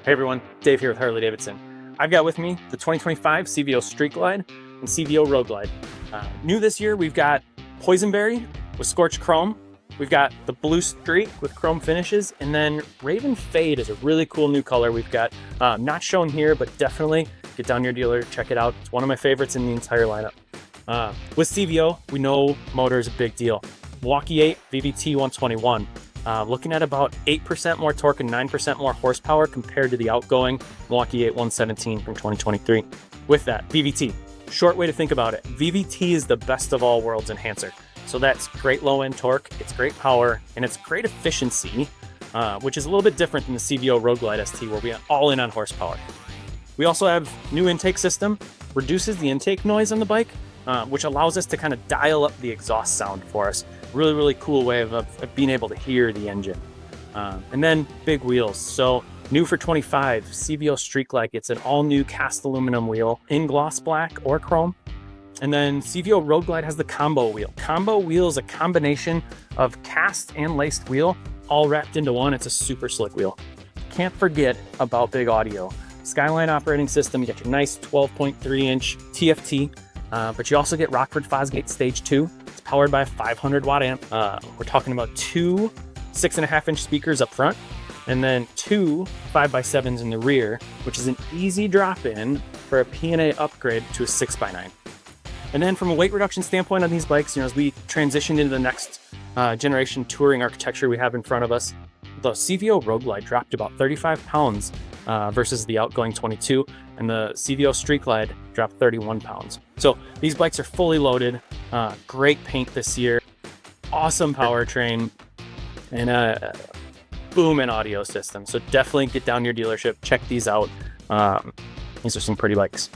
Hey everyone, Dave here with Harley-Davidson. I've got with me the 2025 CVO Street Glide and CVO Road Glide. New this year, we've got Poisonberry with Scorched Chrome. We've got the Blue Streak with chrome finishes, and then Raven Fade is a really cool new color we've got. Not shown here, but definitely get down to your dealer, check it out. It's one of my favorites in the entire lineup. With CVO, we know motor is a big deal. Milwaukee-Eight VVT 121. Looking at about 8% more torque and 9% more horsepower compared to the outgoing Milwaukee-Eight 117 from 2023. With that, VVT. Short way to think about it. VVT is the best of all worlds enhancer. So that's great low-end torque, it's great power, and it's great efficiency, which is a little bit different than the CVO Road Glide ST, where we are all in on horsepower. We also have new intake system, reduces the intake noise on the bike, which allows us to kind of dial up the exhaust sound for us. Really, really cool way of being able to hear the engine. And then big wheels. So new for 25, CVO Street Glide gets an all new cast aluminum wheel in gloss black or chrome. And then CVO Road Glide has the combo wheel. Combo wheel is a combination of cast and laced wheel all wrapped into one. It's a super slick wheel. Can't forget about big audio. Skyline operating system, you get your nice 12.3 inch TFT, but you also get Rockford Fosgate Stage 2. It's powered by a 500 watt amp. We're talking about two 6.5 inch speakers up front, and then two 5x7s in the rear, which is an easy drop in for a P&A upgrade to a 6x9. And then from a weight reduction standpoint on these bikes, as we transition into the next generation touring architecture we have in front of us, the CVO Road Glide dropped about 35 pounds versus the outgoing 22, and the CVO Street Glide dropped 31 pounds. So these bikes are fully loaded, great paint this year, awesome powertrain, and a booming audio system. So definitely get down to your dealership, check these out. These are some pretty bikes.